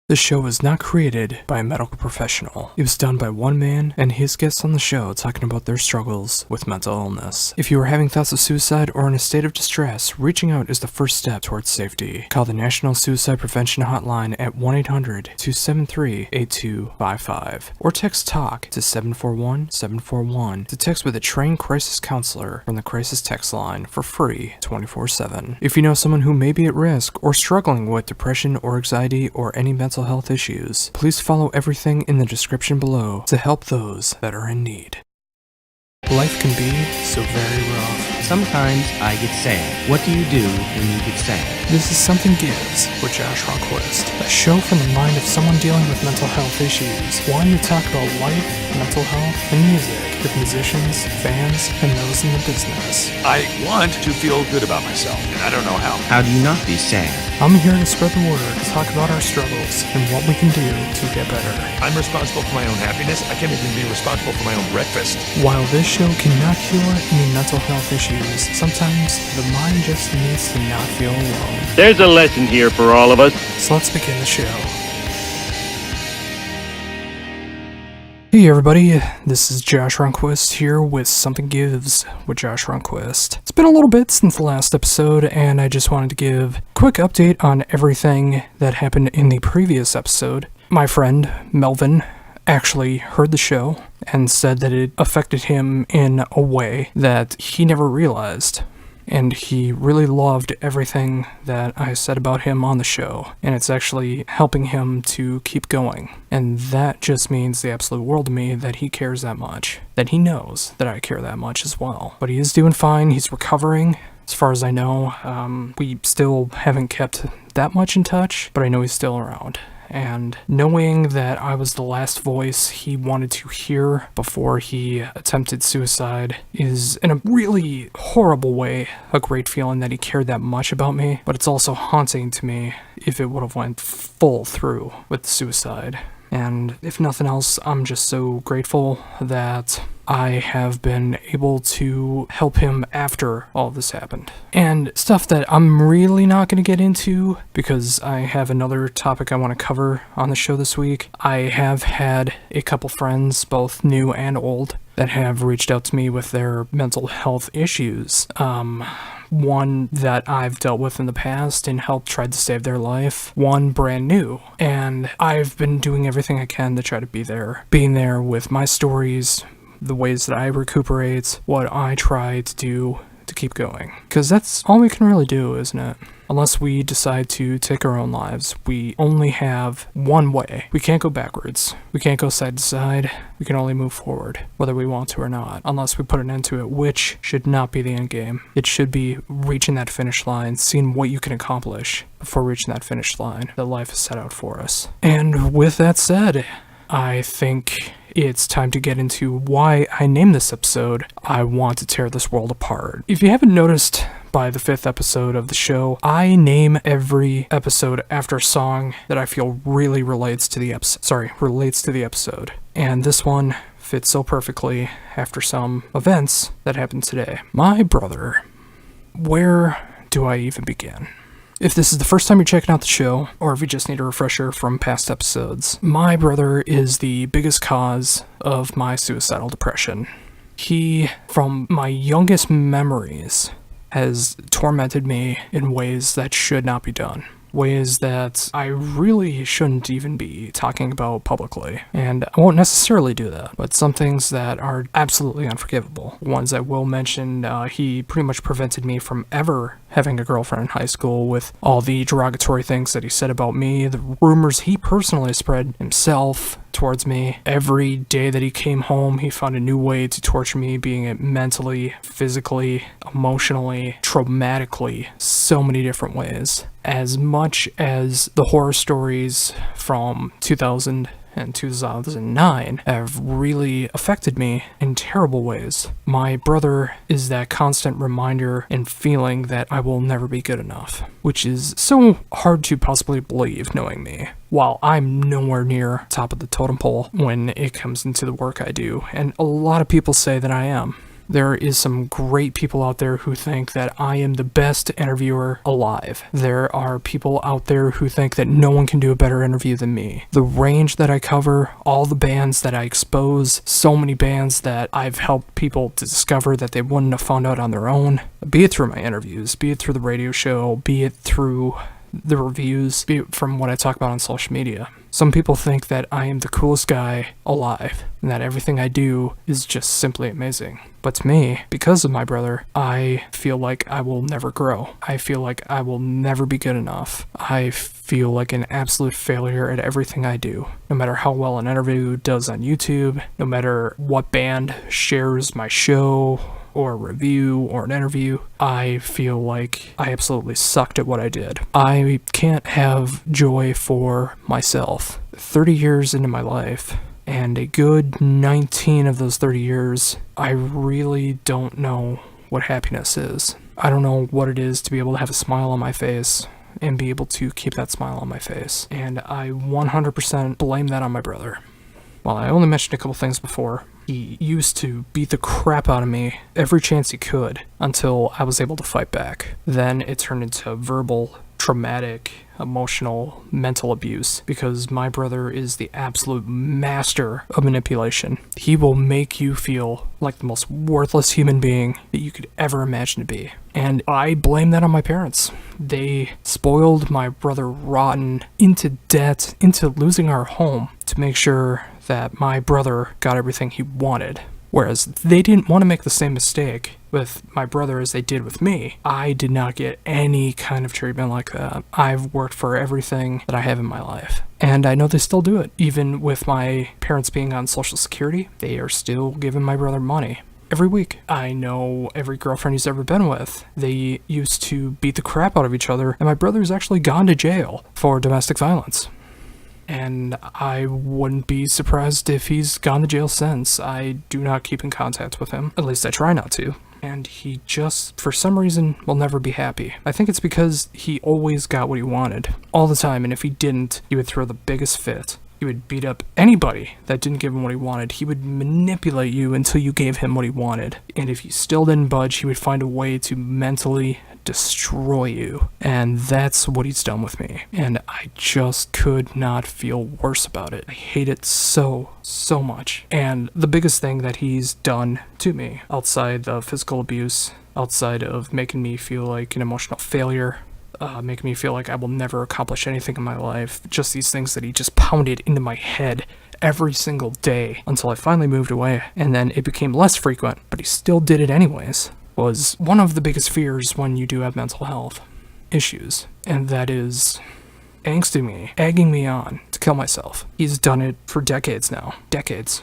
The show was not created by a medical professional. It was done by one man and his guests on the show talking about their struggles with mental illness. If you are having thoughts of suicide or in a state of distress, reaching out is the first step towards safety. Call the National Suicide Prevention Hotline at 1-800-273-8255 or text TALK to 741-741 to text with a trained crisis counselor from the crisis text line for free 24/7. If you know someone who may be at risk or struggling with depression or anxiety or any mental health issues, please follow everything in the description below to help those that are in need. Life can be so very rough. Sometimes I get sad. What do you do when you get sad? This is Something Gives with Josh Ronquist, a show from the mind of someone dealing with mental health issues. One to talk about life, mental health, and music with musicians, fans, and those in the business. I want to feel good about myself, and I don't know how. How do you not be sad? I'm here to spread the word, to talk about our struggles, and what we can do to get better. I'm responsible for my own happiness. I can't even be responsible for my own breakfast. While this show cannot cure any mental health issues, sometimes the mind just needs to not feel alone. There's a lesson here for all of us. So let's begin the show. Hey everybody, this is Josh Ronquist here with Something Gives with Josh Ronquist. It's been a little bit since the last episode, and I just wanted to give a quick update on everything that happened in the previous episode. My friend, Melvin, actually heard the show and said that it affected him in a way that he never realized. And he really loved everything that I said about him on the show, and it's actually helping him to keep going. And that just means the absolute world to me that he cares that much, that he knows that I care that much as well. But he is doing fine, he's recovering. As far as I know, we still haven't kept that much in touch, but I know he's still around. And knowing that I was the last voice he wanted to hear before he attempted suicide is, in a really horrible way, a great feeling that he cared that much about me, but it's also haunting to me if it would have went full through with the suicide. And if nothing else, I'm just so grateful that I have been able to help him after all this happened. And stuff that I'm really not going to get into because I have another topic I want to cover on the show this week. I have had a couple friends, both new and old, that have reached out to me with their mental health issues. One that I've dealt with in the past and helped try to save their life. One brand new. And I've been doing everything I can to try to be there. Being there with my stories, the ways that I recuperate, what I try to do to keep going. Because that's all we can really do, isn't it? Unless we decide to take our own lives, we only have one way. We can't go backwards. We can't go side to side. We can only move forward, whether we want to or not, unless we put an end to it, which should not be the end game. It should be reaching that finish line, seeing what you can accomplish before reaching that finish line that life has set out for us. And with that said, I think it's time to get into why I named this episode, I Want to Tear This World Apart. If you haven't noticed by the 5th episode of the show, I name every episode after a song that I feel really relates to the episode. And this one fits so perfectly after some events that happened today. My brother. Where do I even begin? If this is the first time you're checking out the show, or if you just need a refresher from past episodes, my brother is the biggest cause of my suicidal depression. He, from my youngest memories, has tormented me in ways that should not be done. Ways that I really shouldn't even be talking about publicly. And I won't necessarily do that, but some things that are absolutely unforgivable. Ones I will mention, he pretty much prevented me from ever having a girlfriend in high school with all the derogatory things that he said about me, the rumors he personally spread himself towards me. Every day that he came home, he found a new way to torture me, being it mentally, physically, emotionally, traumatically, so many different ways. As much as the horror stories from 2000 and 2009 have really affected me in terrible ways, my brother is that constant reminder and feeling that I will never be good enough, which is so hard to possibly believe knowing me. While I'm nowhere near top of the totem pole when it comes into the work I do, and a lot of people say that I am. There is some great people out there who think that I am the best interviewer alive. There are people out there who think that no one can do a better interview than me. The range that I cover, all the bands that I expose, so many bands that I've helped people to discover that they wouldn't have found out on their own, be it through my interviews, be it through the radio show, be it through the reviews, be it from what I talk about on social media. Some people think that I am the coolest guy alive, and that everything I do is just simply amazing. But to me, because of my brother, I feel like I will never grow. I feel like I will never be good enough. I feel like an absolute failure at everything I do. No matter how well an interview does on YouTube, no matter what band shares my show, or a review, or an interview, I feel like I absolutely sucked at what I did. I can't have joy for myself. 30 years into my life, and a good 19 of those 30 years, I really don't know what happiness is. I don't know what it is to be able to have a smile on my face and be able to keep that smile on my face. And I 100% blame that on my brother. Well, I only mentioned a couple things before. He used to beat the crap out of me every chance he could until I was able to fight back. Then it turned into verbal, traumatic, emotional, mental abuse because my brother is the absolute master of manipulation. He will make you feel like the most worthless human being that you could ever imagine to be. And I blame that on my parents. They spoiled my brother rotten into debt, into losing our home to make sure that my brother got everything he wanted. Whereas they didn't want to make the same mistake with my brother as they did with me. I did not get any kind of treatment like that. I've worked for everything that I have in my life. And I know they still do it. Even with my parents being on Social Security, they are still giving my brother money every week. I know every girlfriend he's ever been with, they used to beat the crap out of each other, and my brother's actually gone to jail for domestic violence. And I wouldn't be surprised if he's gone to jail since. I do not keep in contact with him. At least I try not to. And he just, for some reason, will never be happy. I think it's because he always got what he wanted, all the time, and if he didn't, he would throw the biggest fit. He would beat up anybody that didn't give him what he wanted. He would manipulate you until you gave him what he wanted. And if you still didn't budge, he would find a way to mentally destroy you. And that's what he's done with me. And I just could not feel worse about it. I hate it so much. And the biggest thing that he's done to me, outside the physical abuse, outside of making me feel like an emotional failure, making me feel like I will never accomplish anything in my life, just these things that he just pounded into my head every single day until I finally moved away, and then it became less frequent, but he still did it anyways, was one of the biggest fears when you do have mental health issues, and that is angsting me, egging me on to kill myself. He's done it for decades now. Decades.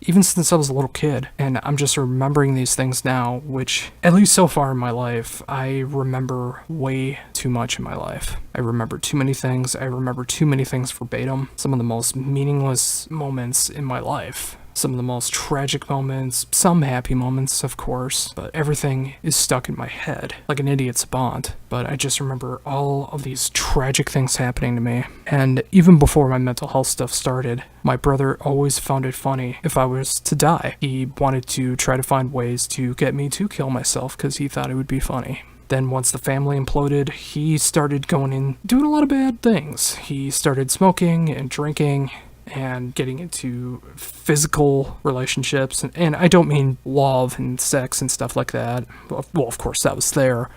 Even since I was a little kid, and I'm just remembering these things now, which, at least so far in my life, I remember way too much in my life. I remember too many things, I remember too many things verbatim. Some of the most meaningless moments in my life. Some of the most tragic moments, some happy moments, of course, but everything is stuck in my head, like an idiot's bond. But I just remember all of these tragic things happening to me. And even before my mental health stuff started, my brother always found it funny if I was to die. He wanted to try to find ways to get me to kill myself because he thought it would be funny. Then once the family imploded, he started going in, doing a lot of bad things. He started smoking and drinking, and getting into physical relationships. And I don't mean love and sex and stuff like that. Well, of course, that was there.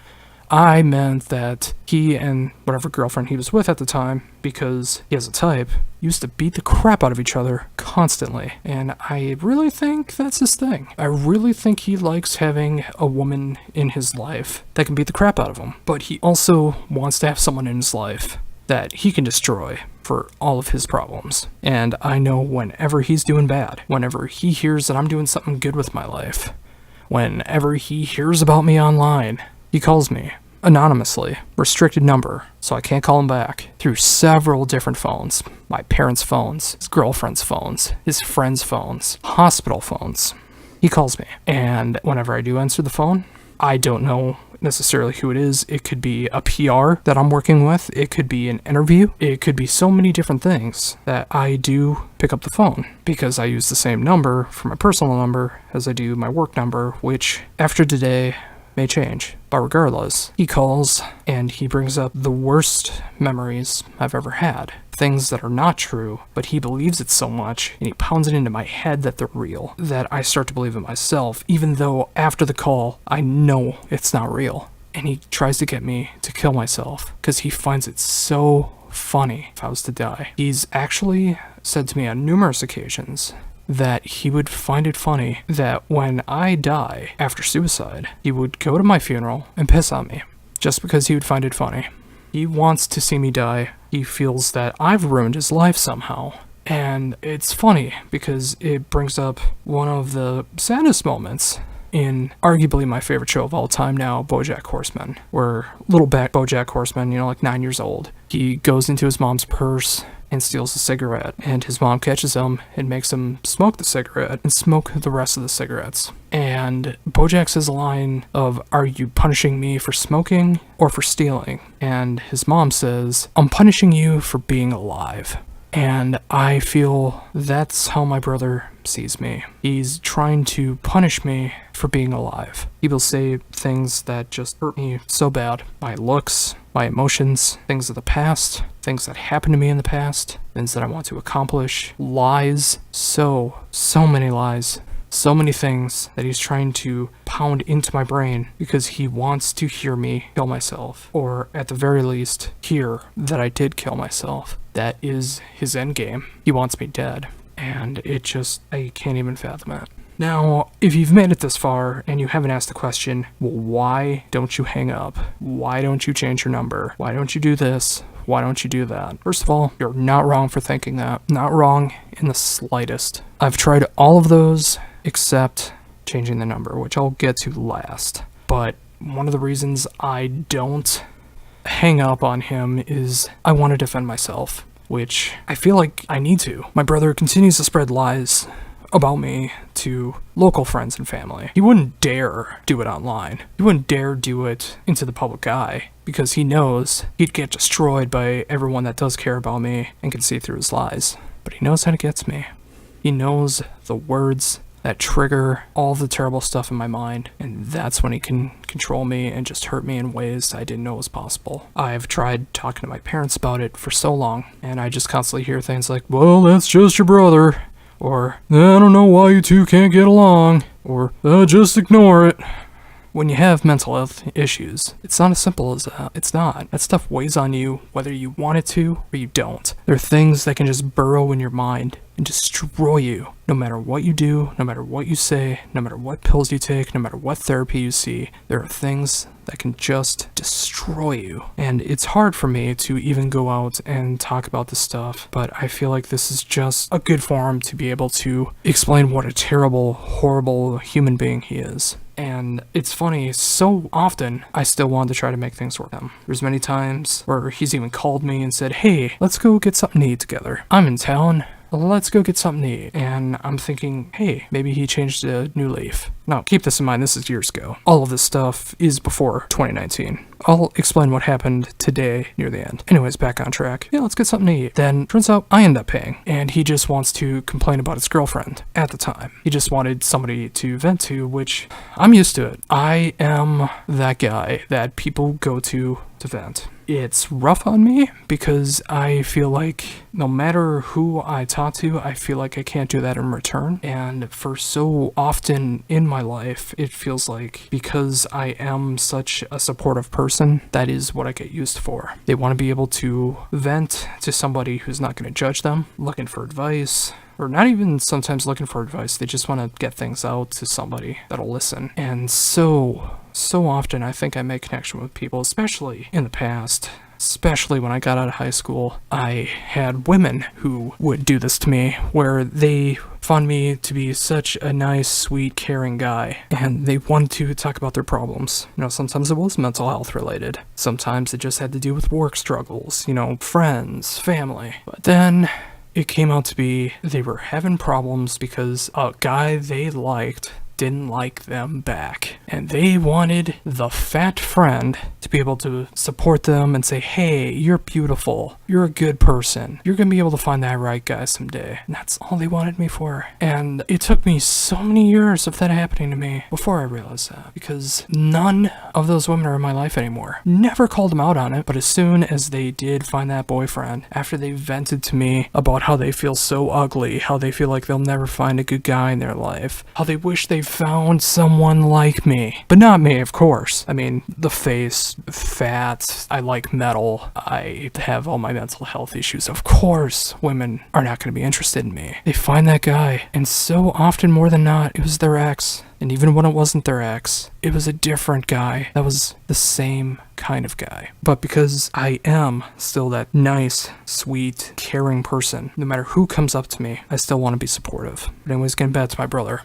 I meant that he and whatever girlfriend he was with at the time, because he has a type, used to beat the crap out of each other constantly. And I really think that's his thing. I really think he likes having a woman in his life that can beat the crap out of him. But he also wants to have someone in his life that he can destroy for all of his problems. And I know whenever he's doing bad, whenever he hears that I'm doing something good with my life, whenever he hears about me online, he calls me anonymously, restricted number, so I can't call him back, through several different phones. My parents' phones, his girlfriend's phones, his friends' phones, hospital phones. He calls me, and whenever I do answer the phone, I don't know necessarily who it is. It could be a PR that I'm working with. It could be an interview. It could be so many different things that I do pick up the phone because I use the same number for my personal number as I do my work number, which after today may change. But regardless, he calls and he brings up the worst memories I've ever had. Things that are not true, but he believes it so much and he pounds it into my head that they're real, that I start to believe it myself, even though after the call, I know it's not real. And he tries to get me to kill myself because he finds it so funny if I was to die. He's actually said to me on numerous occasions that he would find it funny that when I die after suicide, he would go to my funeral and piss on me just because he would find it funny. He wants to see me die. He feels that I've ruined his life somehow. And it's funny because it brings up one of the saddest moments in arguably my favorite show of all time now, BoJack Horseman, where little BoJack Horseman, like 9 years old, he goes into his mom's purse and steals a cigarette, and his mom catches him and makes him smoke the cigarette and smoke the rest of the cigarettes. And BoJack says a line of, "Are you punishing me for smoking or for stealing?" And his mom says, "I'm punishing you for being alive." And I feel that's how my brother sees me. He's trying to punish me for being alive. He will say things that just hurt me so bad. My looks, my emotions, things of the past, things that happened to me in the past, things that I want to accomplish, lies, so many lies. So many things that he's trying to pound into my brain because he wants to hear me kill myself, or at the very least, hear that I did kill myself. That is his end game. He wants me dead, and I can't even fathom it. Now, if you've made it this far and you haven't asked the question, well, why don't you hang up? Why don't you change your number? Why don't you do this? Why don't you do that? First of all, you're not wrong for thinking that. Not wrong in the slightest. I've tried all of those except changing the number, which I'll get to last. But one of the reasons I don't hang up on him is I want to defend myself, which I feel like I need to. My brother continues to spread lies about me to local friends and family. He wouldn't dare do it online. He wouldn't dare do it into the public eye because he knows he'd get destroyed by everyone that does care about me and can see through his lies. But he knows how to get to me. He knows the words that trigger all the terrible stuff in my mind, and that's when he can control me and just hurt me in ways I didn't know was possible. I've tried talking to my parents about it for so long, and I just constantly hear things like, "Well, that's just your brother," or "I don't know why you two can't get along," or "Just ignore it." When you have mental health issues, it's not as simple as that. It's not. That stuff weighs on you whether you want it to or you don't. There are things that can just burrow in your mind and destroy you. No matter what you do, no matter what you say, no matter what pills you take, no matter what therapy you see, there are things that can just destroy you. And it's hard for me to even go out and talk about this stuff, but I feel like this is just a good forum to be able to explain what a terrible, horrible human being he is. And it's funny, so often I still want to try to make things work with him. There's many times where he's even called me and said, "Hey, let's go get something to eat together. I'm in town. Let's go get something to eat." And I'm thinking, hey, maybe he changed a new leaf. Now, keep this in mind, this is years ago. All of this stuff is before 2019. I'll explain what happened today near the end. Anyways, back on track. Yeah, let's get something to eat. Then, turns out I end up paying, and he just wants to complain about his girlfriend at the time. He just wanted somebody to vent to, which I'm used to it. I am that guy that people go to vent. It's rough on me because I feel like no matter who I talk to, I feel like I can't do that in return. And for so often in my life, it feels like because I am such a supportive person, that is what I get used for. They want to be able to vent to somebody who's not going to judge them, looking for advice, or not even sometimes looking for advice. They just want to get things out to somebody that'll listen. And so often I think I make connection with people, especially in the past. Especially when I got out of high school, I had women who would do this to me, where they found me to be such a nice, sweet, caring guy, and they wanted to talk about their problems. Sometimes it was mental health related. Sometimes it just had to do with work struggles, friends, family. But then it came out to be they were having problems because a guy they liked didn't like them back. And they wanted the fat friend to be able to support them and say, hey, you're beautiful. You're a good person. You're going to be able to find that right guy someday. And that's all they wanted me for. And it took me so many years of that happening to me before I realized that. Because none of those women are in my life anymore. Never called them out on it, but as soon as they did find that boyfriend, after they vented to me about how they feel so ugly, how they feel like they'll never find a good guy in their life, how they wish they found someone like me. But not me, of course. I mean, the face, fat, I like metal, I have all my mental health issues. Of course, women are not going to be interested in me. They find that guy, and so often more than not, it was their ex. And even when it wasn't their ex, it was a different guy that was the same kind of guy. But because I am still that nice, sweet, caring person, no matter who comes up to me, I still want to be supportive. But anyways, getting back to my brother.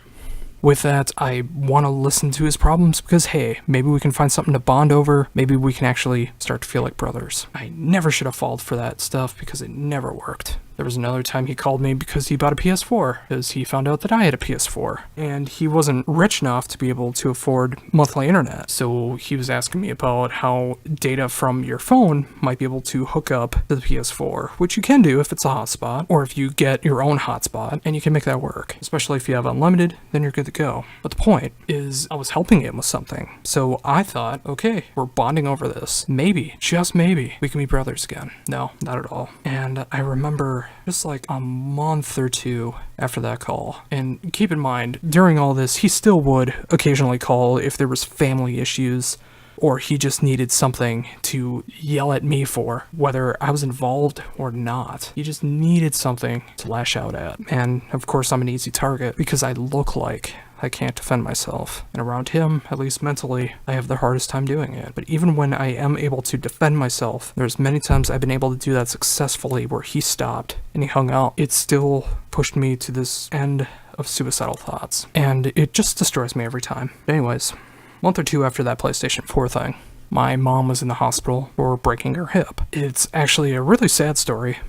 With that, I want to listen to his problems because, hey, maybe we can find something to bond over. Maybe we can actually start to feel like brothers. I never should have fallen for that stuff because it never worked. There was another time he called me because he bought a PS4, because he found out that I had a PS4, and he wasn't rich enough to be able to afford monthly internet. So he was asking me about how data from your phone might be able to hook up to the PS4, which you can do if it's a hotspot, or if you get your own hotspot, and you can make that work. Especially if you have unlimited, then you're good to go. But the point is, I was helping him with something. So I thought, okay, we're bonding over this. Maybe, just maybe, we can be brothers again. No, not at all. And I remember just like a month or two after that call. And keep in mind, during all this, he still would occasionally call if there was family issues, or he just needed something to yell at me for, whether I was involved or not. He just needed something to lash out at. And of course, I'm an easy target because I look like I can't defend myself. And around him, at least mentally, I have the hardest time doing it. But even when I am able to defend myself, there's many times I've been able to do that successfully where he stopped and he hung out. It still pushed me to this end of suicidal thoughts. And it just destroys me every time. Anyways, a month or two after that PlayStation 4 thing, my mom was in the hospital for breaking her hip. It's actually a really sad story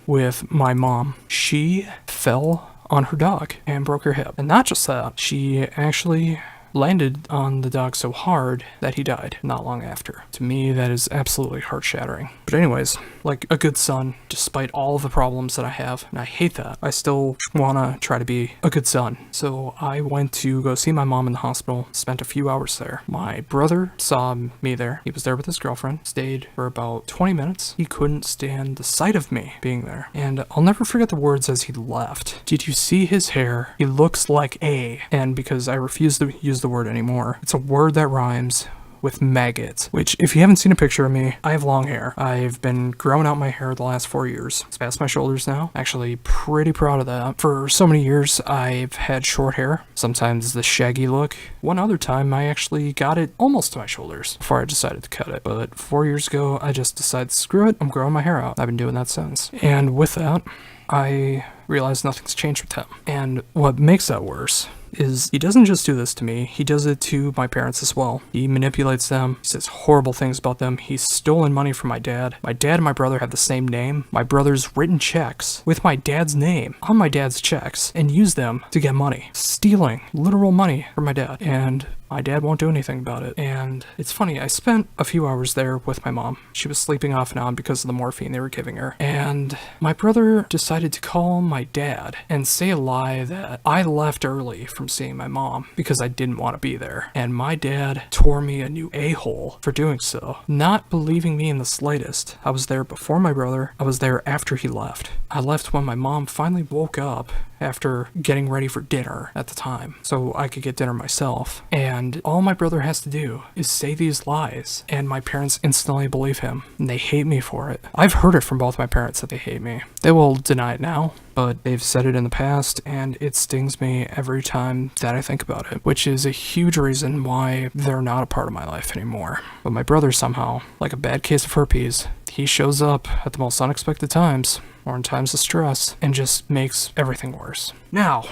with my mom. She fell on her dog and broke her hip. And not just that, she actually landed on the dog so hard that he died not long after. To me, that is absolutely heart-shattering. But anyways, like a good son, despite all of the problems that I have, and I hate that, I still want to try to be a good son. So I went to go see my mom in the hospital, spent a few hours there. My brother saw me there. He was there with his girlfriend, stayed for about 20 minutes. He couldn't stand the sight of me being there. And I'll never forget the words as he left. Did you see his hair? He looks like a, and because I refuse to use the word anymore, it's a word that rhymes with maggots, which if you haven't seen a picture of me, I have long hair. I've been growing out my hair the last 4 years. It's past my shoulders now. Actually pretty proud of that. For so many years, I've had short hair, sometimes the shaggy look. One other time, I actually got it almost to my shoulders before I decided to cut it. But 4 years ago, I just decided, screw it, I'm growing my hair out. I've been doing that since. And with that, I realized nothing's changed with him. And what makes that worse is he doesn't just do this to me, he does it to my parents as well. He manipulates them, he says horrible things about them, he's stolen money from my dad. My dad and my brother have the same name. My brother's written checks with my dad's name on my dad's checks and used them to get money. Stealing literal money from my dad. And my dad won't do anything about it. And it's funny, I spent a few hours there with my mom. She was sleeping off and on because of the morphine they were giving her. And my brother decided to call my dad and say a lie that I left early from seeing my mom because I didn't want to be there. And my dad tore me a new a-hole for doing so, not believing me in the slightest. I was there before my brother. I was there after he left. I left when my mom finally woke up after getting ready for dinner at the time, so I could get dinner myself. And all my brother has to do is say these lies, and my parents instantly believe him, and they hate me for it. I've heard it from both my parents that they hate me. They will deny it now, but they've said it in the past, and it stings me every time that I think about it, which is a huge reason why they're not a part of my life anymore. But my brother somehow, like a bad case of herpes, he shows up at the most unexpected times, or in times of stress, and just makes everything worse. Now,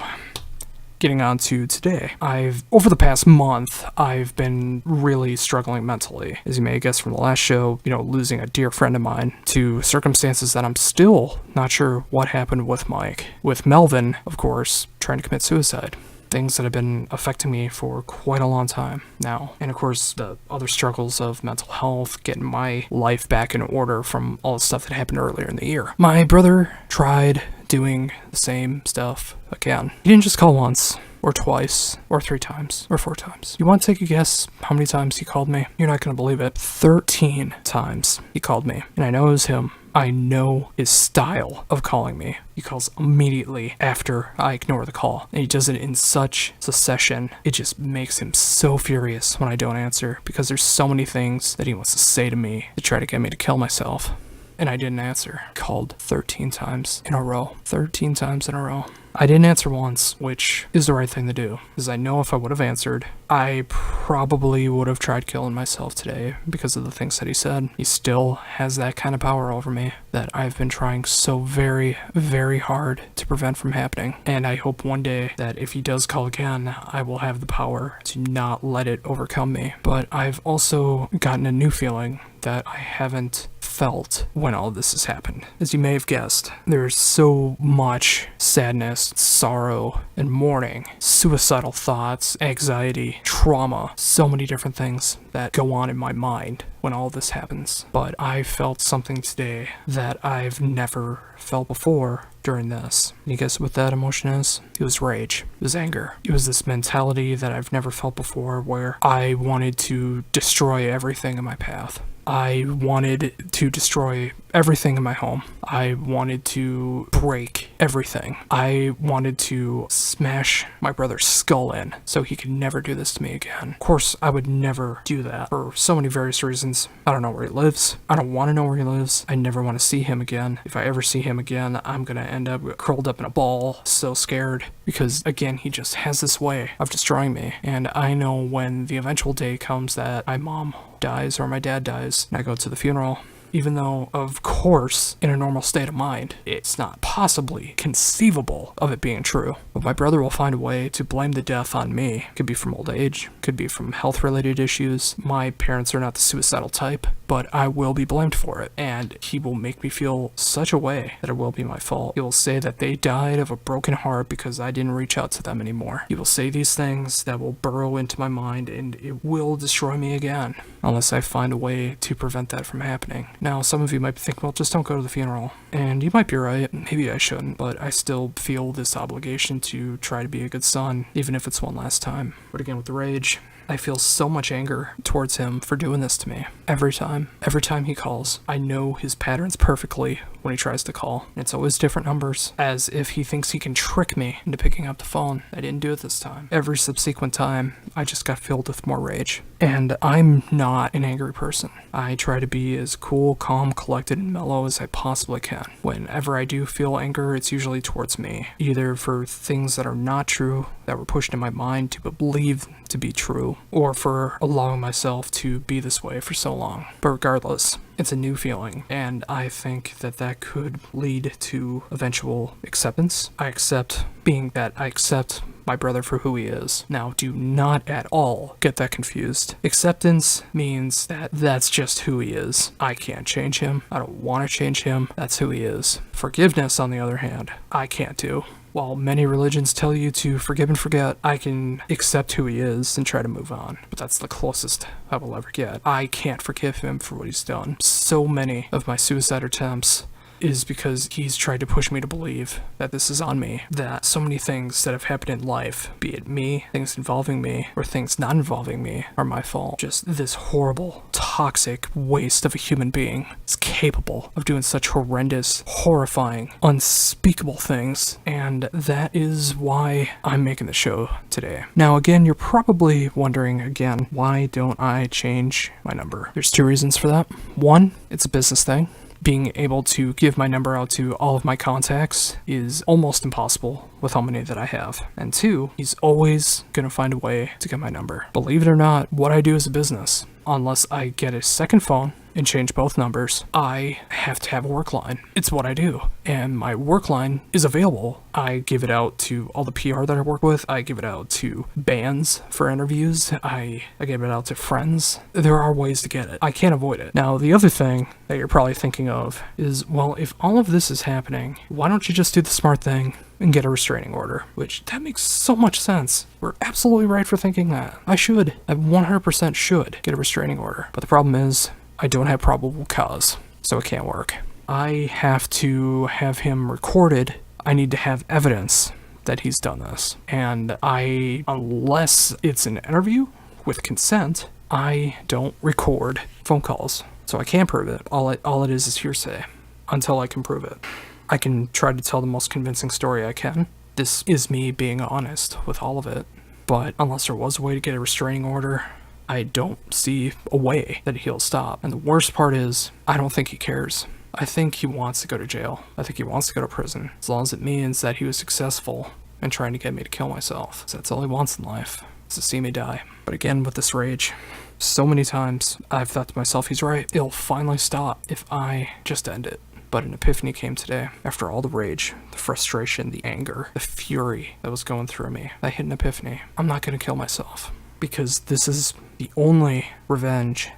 getting on to today. Over the past month, I've been really struggling mentally. As you may have guessed from the last show, losing a dear friend of mine to circumstances that I'm still not sure what happened with Mike. With Melvin, of course, trying to commit suicide. things that have been affecting me for quite a long time now. And of course, the other struggles of mental health, getting my life back in order from all the stuff that happened earlier in the year. My brother tried doing the same stuff again. He didn't just call once, or twice, or 3 times, or 4 times. You want to take a guess how many times he called me? You're not going to believe it. 13 times he called me. And I know it was him. I know his style of calling me. He calls immediately after I ignore the call. And he does it in such succession. It just makes him so furious when I don't answer, because there's so many things that he wants to say to me to try to get me to kill myself. And I didn't answer. Called 13 times in a row. 13 times in a row. I didn't answer once, which is the right thing to do, because I know if I would have answered, I probably would have tried killing myself today because of the things that he said. He still has that kind of power over me that I've been trying so very, very hard to prevent from happening. And I hope one day that if he does call again, I will have the power to not let it overcome me. But I've also gotten a new feeling that I haven't felt when all of this has happened. As you may have guessed, there's so much sadness, sorrow, and mourning, suicidal thoughts, anxiety, trauma, so many different things that go on in my mind when all this happens. But I felt something today that I've never felt before during this. And you guess what that emotion is? It was rage. It was anger. It was this mentality that I've never felt before, where I wanted to destroy everything in my path. I wanted to destroy everything in my home. I wanted to break everything. I wanted to smash my brother's skull in so he could never do this to me again. Of course, I would never do that for so many various reasons. I don't know where he lives. I don't want to know where he lives. I never want to see him again. If I ever see him again, I'm going to end up curled up in a ball, so scared, because again, he just has this way of destroying me. And I know when the eventual day comes that my mom dies or my dad dies and I go to the funeral, even though, of course, in a normal state of mind, it's not possibly conceivable of it being true. But my brother will find a way to blame the death on me. Could be from old age, could be from health-related issues. My parents are not the suicidal type, but I will be blamed for it. And he will make me feel such a way that it will be my fault. He will say that they died of a broken heart because I didn't reach out to them anymore. He will say these things that will burrow into my mind, and it will destroy me again, unless I find a way to prevent that from happening. Now, some of you might think, well, just don't go to the funeral. And you might be right. Maybe I shouldn't, but I still feel this obligation to try to be a good son, even if it's one last time. But again, with the rage, I feel so much anger towards him for doing this to me. Every time he calls, I know his patterns perfectly when he tries to call. It's always different numbers, as if he thinks he can trick me into picking up the phone. I didn't do it this time. Every subsequent time, I just got filled with more rage. And I'm not an angry person. I try to be as cool, calm, collected, and mellow as I possibly can. Whenever I do feel anger, it's usually towards me, either for things that are not true, that were pushed in my mind to believe to be true, or for allowing myself to be this way for so long. But regardless, it's a new feeling, and I think that that could lead to eventual acceptance. I accept my brother for who he is. Now, do not at all get that confused. Acceptance means that that's just who he is. I can't change him. I don't want to change him. That's who he is. Forgiveness, on the other hand, I can't do. While many religions tell you to forgive and forget, I can accept who he is and try to move on. But that's the closest I will ever get. I can't forgive him for what he's done. So many of my suicide attempts is because he's tried to push me to believe that this is on me, that so many things that have happened in life, be it me, things involving me, or things not involving me, are my fault. Just this horrible, toxic waste of a human being is capable of doing such horrendous, horrifying, unspeakable things, and that is why I'm making the show today. Now, again, you're probably wondering again, why don't I change my number? There's 2 reasons for that. 1, it's a business thing. Being able to give my number out to all of my contacts is almost impossible with how many that I have. And 2, he's always going to find a way to get my number. Believe it or not, what I do is a business. Unless I get a second phone and change both numbers, I have to have a work line. It's what I do. And my work line is available. I give it out to all the PR that I work with. I give it out to bands for interviews. I give it out to friends. There are ways to get it. I can't avoid it. Now, the other thing that you're probably thinking of is, well, if all of this is happening, why don't you just do the smart thing and get a restraining order, which that makes so much sense. We're absolutely right for thinking that. I 100% should get a restraining order. But the problem is, I don't have probable cause, so it can't work. I have to have him recorded. I need to have evidence that he's done this. And unless it's an interview with consent, I don't record phone calls. So I can't prove it. All it is hearsay until I can prove it. I can try to tell the most convincing story I can. This is me being honest with all of it. But unless there was a way to get a restraining order, I don't see a way that he'll stop. And the worst part is, I don't think he cares. I think he wants to go to jail. I think he wants to go to prison. As long as it means that he was successful in trying to get me to kill myself. So that's all he wants in life, is to see me die. But again, with this rage, so many times I've thought to myself, he's right. It'll finally stop if I just end it. But an epiphany came today. After all the rage, the frustration, the anger, the fury that was going through me, I hit an epiphany. I'm not going to kill myself. Because this is the only revenge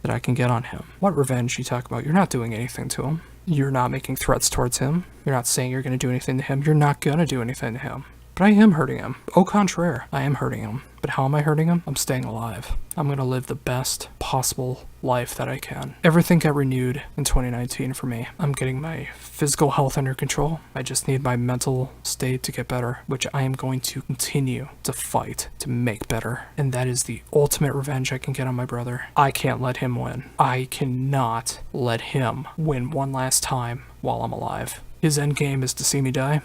that I can get on him. What revenge you talk about? You're not doing anything to him. You're not making threats towards him. You're not saying you're going to do anything to him. You're not going to do anything to him. But I am hurting him. Au contraire, I am hurting him. But how am I hurting him? I'm staying alive. I'm going to live the best possible life that I can. Everything got renewed in 2019 for me. I'm getting my physical health under control. I just need my mental state to get better, which I am going to continue to fight to make better. And that is the ultimate revenge I can get on my brother. I can't let him win. I cannot let him win one last time while I'm alive. His end game is to see me die.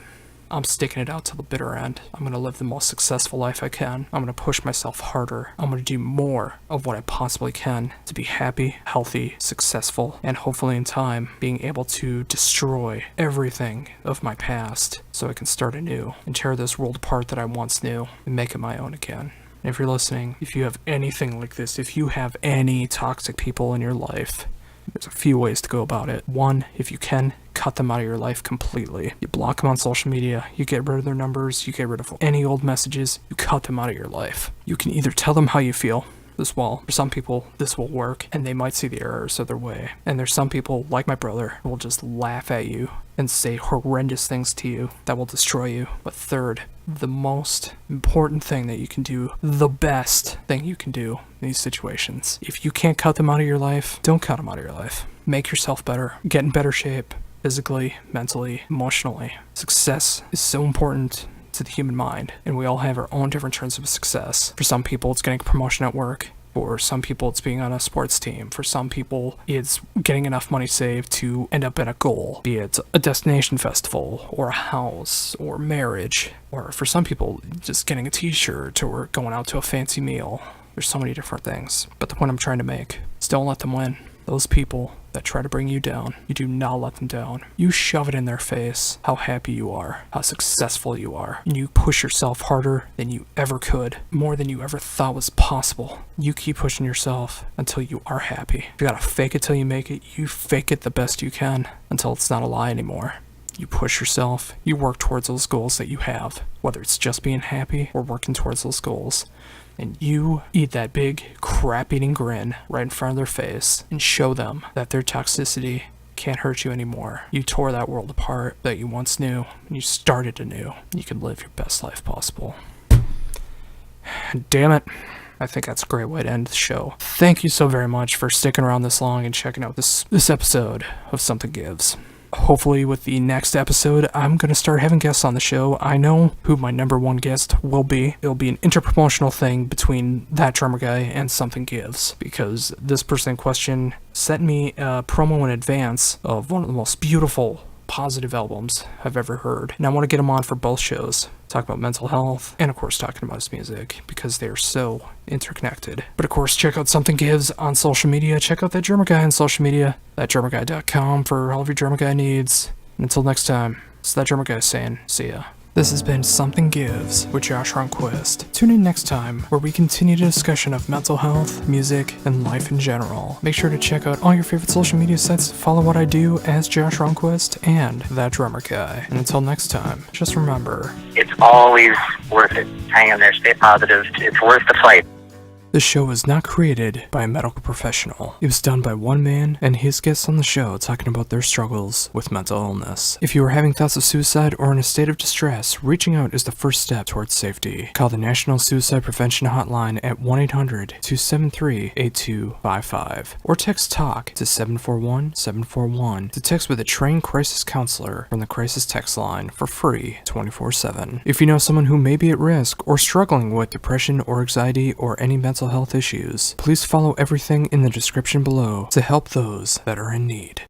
I'm sticking it out to the bitter end. I'm going to live the most successful life I can. I'm going to push myself harder. I'm going to do more of what I possibly can to be happy, healthy, successful, and hopefully in time being able to destroy everything of my past so I can start anew and tear this world apart that I once knew and make it my own again. And if you're listening, if you have anything like this, if you have any toxic people in your life, there's a few ways to go about it. One, if you can, cut them out of your life completely. You block them on social media, you get rid of their numbers, you get rid of any old messages, you cut them out of your life. You can either tell them how you feel. For some people, this will work, and they might see the errors of their way. And there's some people, like my brother, who will just laugh at you and say horrendous things to you that will destroy you. But third, the most important thing that you can do, the best thing you can do in these situations, if you can't cut them out of your life, don't cut them out of your life. Make yourself better. Get in better shape, physically, mentally, emotionally. Success is so important to the human mind, and we all have our own different terms of success. For some people, it's getting a promotion at work. For some people, it's being on a sports team. For some people, it's getting enough money saved to end up at a goal, be it a destination festival, or a house, or marriage. Or for some people, just getting a t-shirt, or going out to a fancy meal. There's so many different things. But the point I'm trying to make is don't let them win. Those people that try to bring you down, you do not let them down. You shove it in their face how happy you are, how successful you are, and you push yourself harder than you ever could, more than you ever thought was possible. You keep pushing yourself until you are happy. If you gotta fake it till you make it, you fake it the best you can until it's not a lie anymore. You push yourself, you work towards those goals that you have, whether it's just being happy or working towards those goals. And you eat that big, crap-eating grin right in front of their face and show them that their toxicity can't hurt you anymore. You tore that world apart that you once knew, and you started anew. You can live your best life possible. Damn it. I think that's a great way to end the show. Thank you so very much for sticking around this long and checking out this episode of Something Gives. Hopefully with the next episode, I'm going to start having guests on the show. I know who my number one guest will be. It'll be an interpromotional thing between That Drummer Guy and Something Gives, because this person in question sent me a promo in advance of one of the most beautiful, positive albums I've ever heard. And I want to get him on for both shows. Talk about mental health, and of course talking about his music, because they are so interconnected. But of course, check out Something Gives on social media. Check out That Drummer Guy on social media. ThatDrummerGuy.com for all of your drummer guy needs. And until next time, it's That Drummer Guy saying, see ya. This has been Something Gives with Josh Ronquist. Tune in next time where we continue the discussion of mental health, music, and life in general. Make sure to check out all your favorite social media sites to follow what I do as Josh Ronquist and That Drummer Guy. And until next time, just remember, it's always worth it. Hang in there, stay positive. It's worth the fight. This show was not created by a medical professional. It was done by one man and his guests on the show talking about their struggles with mental illness. If you are having thoughts of suicide or in a state of distress, reaching out is the first step towards safety. Call the National Suicide Prevention Hotline at 1-800-273-8255 or text TALK to 741-741 to text with a trained crisis counselor from the crisis text line for free 24/7. If you know someone who may be at risk or struggling with depression or anxiety or any mental health issues, please follow everything in the description below to help those that are in need.